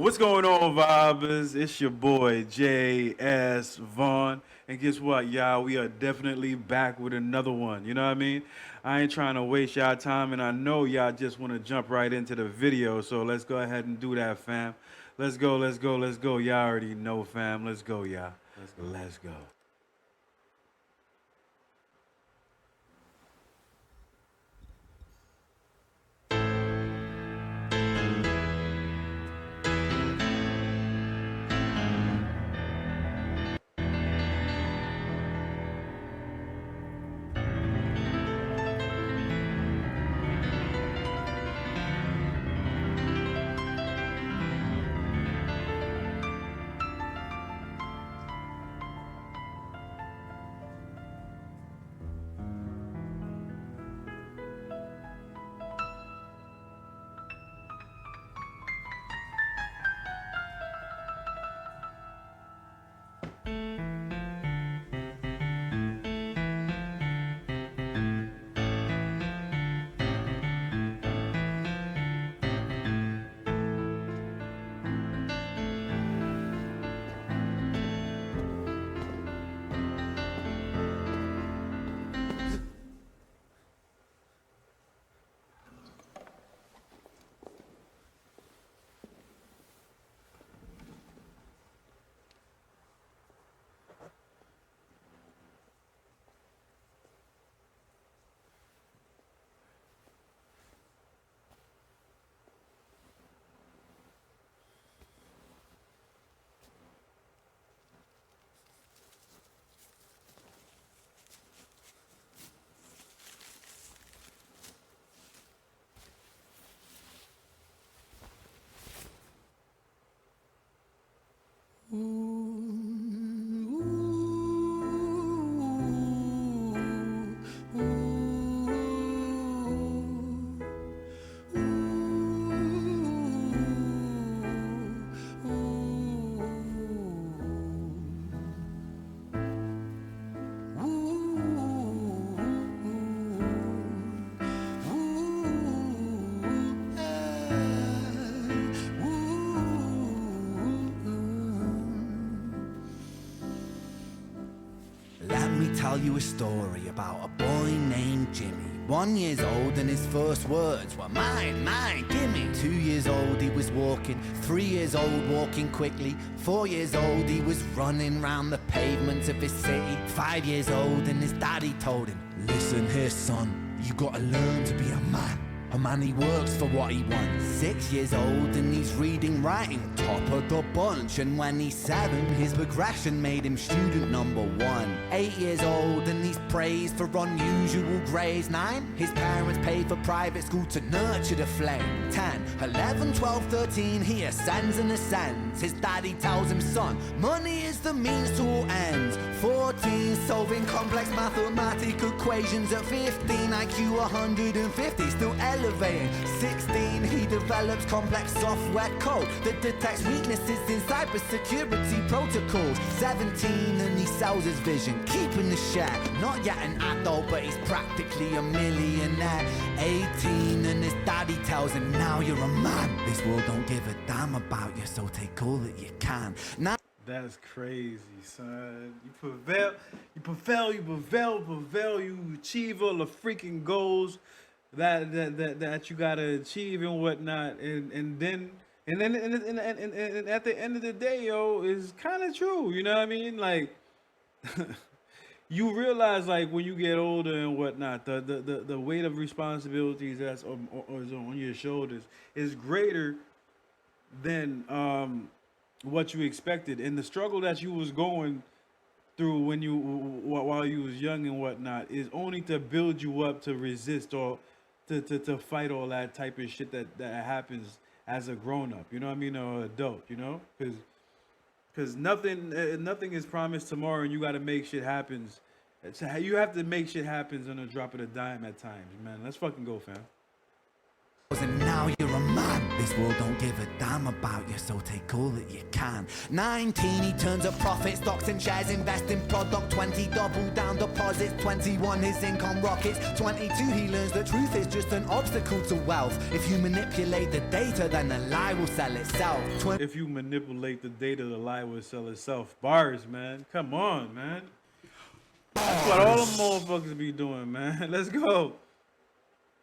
What's going on, vibers? It's your boy J.S. Vaughn. And guess what, y'all? We are definitely back with another one. You know what I mean? I ain't trying to waste y'all time, and I know y'all just want to jump right into the video. So let's go ahead and do that, fam. Let's go, let's go, let's go. Y'all already know, fam. Let's go, y'all. Let's go. Let me tell you a story about a boy named Jimmy. 1 year old and his first words were mine, mine, gimme. 2 years old he was walking, 3 years old walking quickly. 4 years old he was running round the pavements of his city. 5 years old and his daddy told him, listen here son, you gotta learn to be a man. A man, he works for what he wants. 6 years old and he's reading, writing, top of the bunch. And when he's 7, his progression made him student number 1. 8 years old and he's praised for unusual grades. 9, his parents pay for private school to nurture the flame. 10, 11, 12, 13, he ascends and ascends. His daddy tells him, son, money is the means to all ends. 14, solving complex mathematical equations. At 15, IQ 150, still elevating. 16, he develops complex software code that detects weaknesses in cybersecurity protocols. 17, and he sells his vision, keeping the share. Not yet an adult, but he's practically a millionaire. 18, and his daddy tells him, now you're a man. This world don't give a damn about you, so take all that you can. Now That's crazy, son. You achieve all the freaking goals that you gotta achieve and whatnot, and at the end of the day, yo, is kind of true. You know what I mean? Like, you realize, like, when you get older and whatnot, the weight of responsibilities that's is on your shoulders is greater than what you expected, and the struggle that you was going through when while you was young and whatnot is only to build you up to resist or to fight all that type of shit that happens as a grown up. You know what I mean, or adult. You know, because nothing is promised tomorrow, and you got to make shit happens. You have to make shit happens on a drop of a dime at times, man. Let's fucking go, fam. and now you're a man. This world don't give a damn about you, so take all that you can. 19, he turns a profit, stocks and shares, invest in product. 20, double down deposits. 21, his income rockets. 22, he learns the truth is just an obstacle to wealth. If you manipulate the data, then the lie will sell itself. If you manipulate the data, the lie will sell itself. Bars, man. Come on, man. That's what all them motherfuckers be doing, man. Let's go.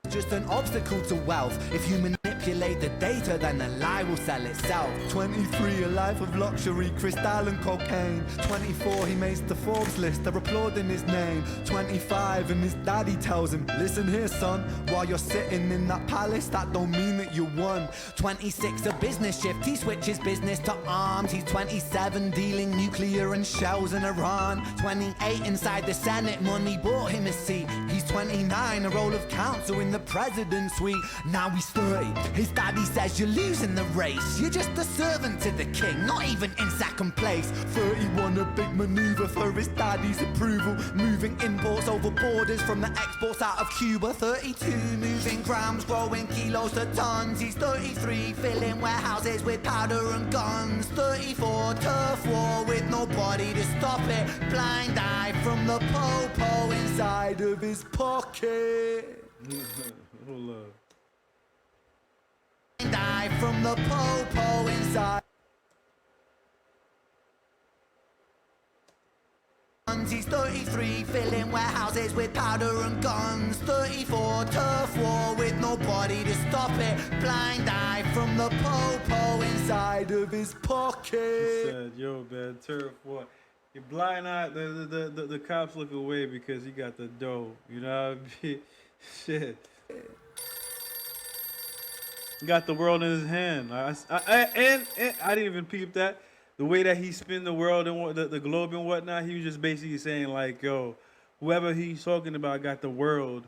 Just an obstacle to wealth. If you manipulate the data, then the lie will sell itself. 23, a life of luxury, crystal and cocaine. 24, he makes the Forbes list, they're applauding his name. 25, and his daddy tells him, listen here, son, while you're sitting in that palace, that don't mean that you won. 26, a business shift, he switches business to arms. He's 27, dealing nuclear and shells in Iran. 28, inside the Senate, money bought him a seat. He's 29, a role of counsel in the president's suite. Now he's 30, his daddy says you're losing the race. You're just a servant to the king, not even in second place. 31, a big maneuver for his daddy's approval, moving imports over borders from the exports out of Cuba. 32, moving grams, growing kilos to tons. He's 33, filling warehouses with powder and guns. 34, turf war with nobody to stop it. Blind eye from the po-po inside of his pocket. Hold up. Die from the po-po inside. He's 33, filling warehouses with powder and guns. 34, turf war with nobody to stop it. Blind eye from the po-po inside of his pocket. He said, yo, man, turf war. Your blind eye, the cops look away because he got the dough. You know what I mean? Shit. He got the world in his hand. And I didn't even peep that. The way that he spin the world and the globe and whatnot, he was just basically saying like, yo, whoever he's talking about got the world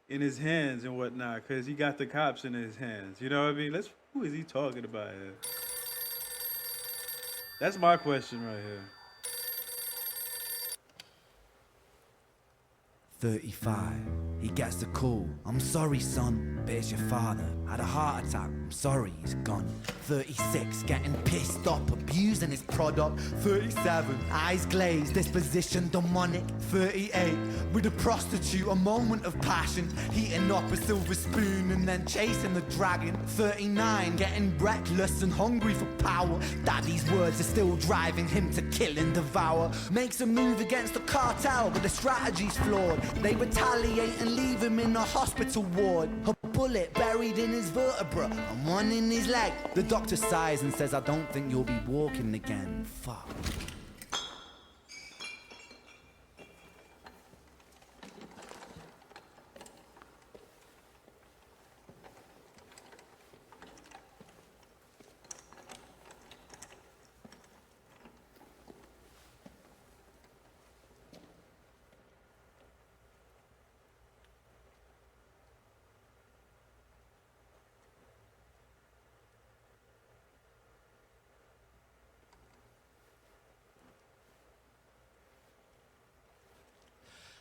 in his hands and whatnot, because he got the cops in his hands. You know what I mean? Who is he talking about here? That's my question right here. 35, he gets the call. I'm sorry, son, but it's your father. Had a heart attack. I'm sorry, he's gone. 36, getting pissed off, abusing his product. 37, eyes glazed, disposition demonic. 38, with a prostitute, a moment of passion, heating up a silver spoon and then chasing the dragon. 39, getting reckless and hungry for power. Daddy's words are still driving him to kill and devour. Makes a move against the cartel, but the strategy's flawed. They retaliate and leave him in a hospital ward. A bullet buried in his vertebra and one in his leg. The doctor sighs and says, I don't think you'll be walking again. Fuck.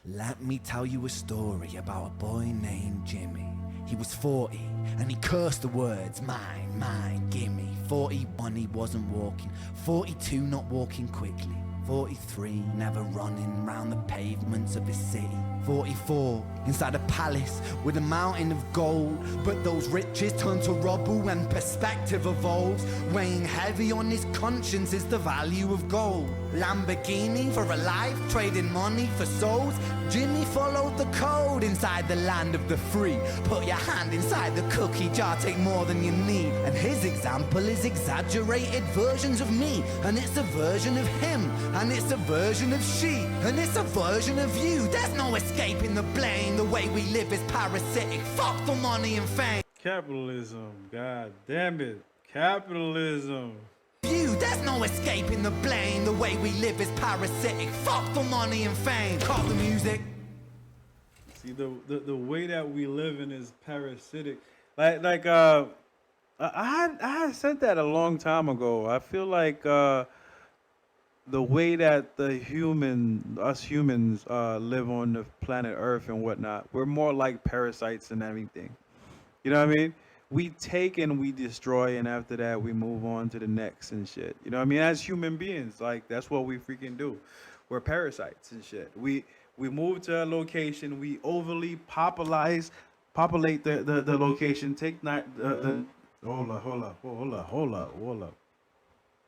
Let me tell you a story about a boy named Jimmy. He was 40 and he cursed the words, mine, mine, gimme. 41, he wasn't walking. 42, not walking quickly. 43, never running round the pavements of his city. 44, inside a palace with a mountain of gold. But those riches turn to rubble when perspective evolves. Weighing heavy on his conscience is the value of gold. Lamborghini for a life, trading money for souls. Jimmy followed the code inside the land of the free. Put your hand inside the cookie jar, take more than you need. And his example is exaggerated versions of me. And it's a version of him, and it's a version of she, and it's a version of you. There's no escaping the blame. The way we live is parasitic. Fuck for money and fame. Capitalism, god damn it. Capitalism. There's no escaping the blame. The way we live is parasitic. Fuck for money and fame. Call the music. See, the way that we live in is parasitic. I had said that a long time ago. I feel like the way that us humans live on the planet Earth and whatnot, we're more like parasites than anything. You know what I mean? we take and we destroy, and after that we move on to the next and shit. You know what I mean? As human beings, like that's what we freaking do. We're parasites and shit. We move to a location, we overly populate the location, take not the hold up.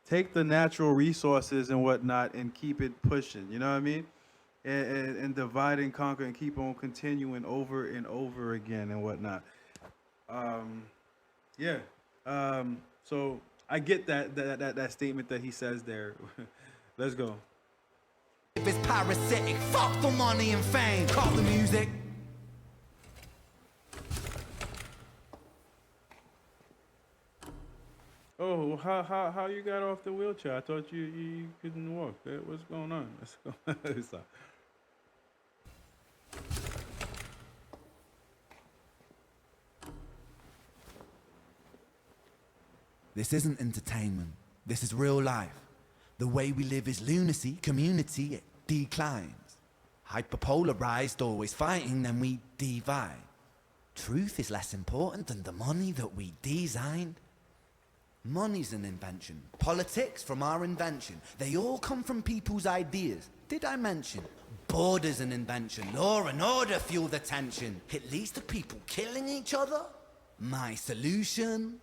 Take the natural resources and whatnot and keep it pushing. You know what I mean? And divide and conquer and keep on continuing over and over again and whatnot. Um, yeah. So I get that statement that he says there. Let's go. If it's parasitic, fuck the money and fame. Cut the music. Oh, how you got off the wheelchair? I thought you couldn't walk. What's going on? Let's go. Stop. This isn't entertainment. This is real life. The way we live is lunacy, community, it declines. Hyperpolarized, always fighting, then we divide. Truth is less important than the money that we designed. Money's an invention. Politics from our invention. They all come from people's ideas. Did I mention? Border's an invention. Law and order fuel the tension. It leads to people killing each other. My solution?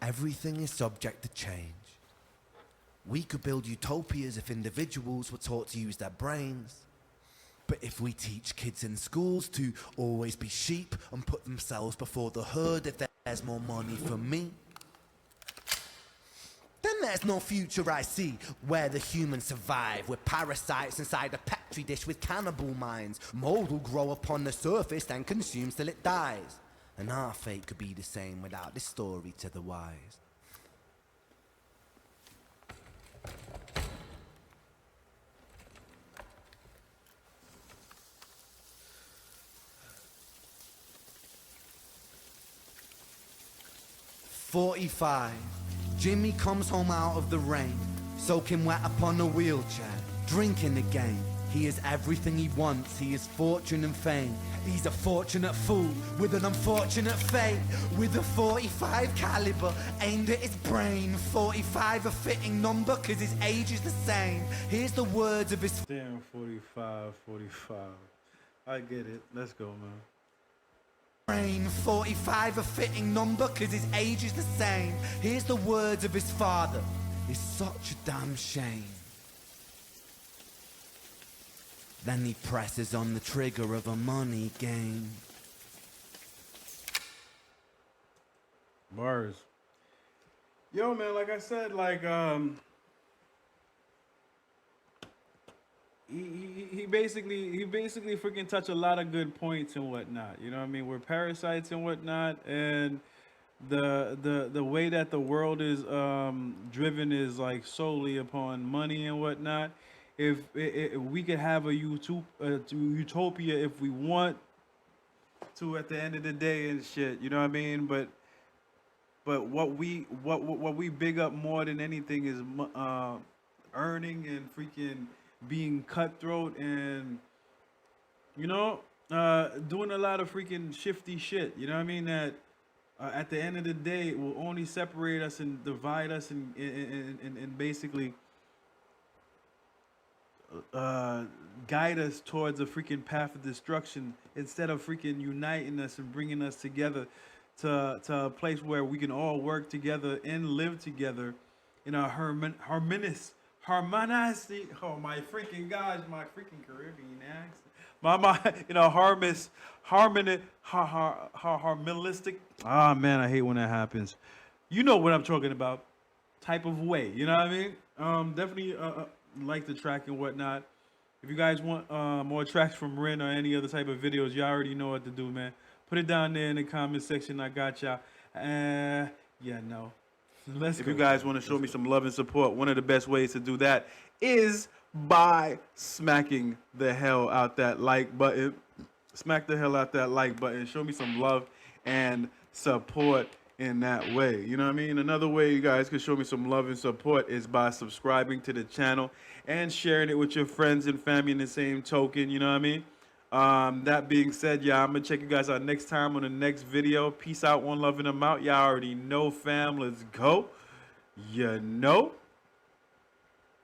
Everything is subject to change. We could build utopias if individuals were taught to use their brains. But if we teach kids in schools to always be sheep and put themselves before the herd if there's more money for me, then there's no future I see where the humans survive. We're parasites inside a petri dish with cannibal minds. Mold will grow upon the surface and consume till it dies. And our fate could be the same without this story to the wise. "45. Jimmy comes home out of the rain, soaking wet upon a wheelchair, drinking again. He is everything he wants, he is fortune and fame. He's a fortunate fool with an unfortunate fate. With a 45 caliber aimed at his brain. 45 a fitting number cause his age is the same. Here's the words of his Damn, 45. I get it. Let's go, man. brain. 45 a fitting number cause his age is the same. Here's the words of his father. It's such a damn shame. Then he presses on the trigger of a money game. Bars. Yo, man, like I said, like, he basically freaking touched a lot of good points and whatnot. You know what I mean? We're parasites and whatnot, and the way that the world is driven is like solely upon money and whatnot. If we could have a utopia if we want to at the end of the day and shit, you know what I mean? But what we big up more than anything is earning and freaking being cutthroat and doing a lot of freaking shifty shit. You know what I mean? That at the end of the day it will only separate us and divide us and basically guide us towards a freaking path of destruction instead of freaking uniting us and bringing us together to a place where we can all work together and live together in a harmonious. Oh my freaking gosh, my freaking Caribbean accent. Harmonistic. Ah man, I hate when that happens. You know what I'm talking about. Type of way. You know what I mean? Definitely like the track and whatnot. If you guys want more tracks from Ren or any other type of videos, you already know what to do, man. Put it down there in the comment section. I got y'all. Yeah, no. Let's If go. you guys want to show me some love and support, one of the best ways to do that is by smacking the hell out that like button. Smack the hell out that like button. Show me some love and support in that way. You know what I mean? Another way you guys can show me some love and support is by subscribing to the channel and sharing it with your friends and family in the same token. You know what I mean? That being said, yeah, I'm gonna check you guys out next time on the next video. Peace out, one love, and I'm out. Y'all already know, fam. Let's go. You know.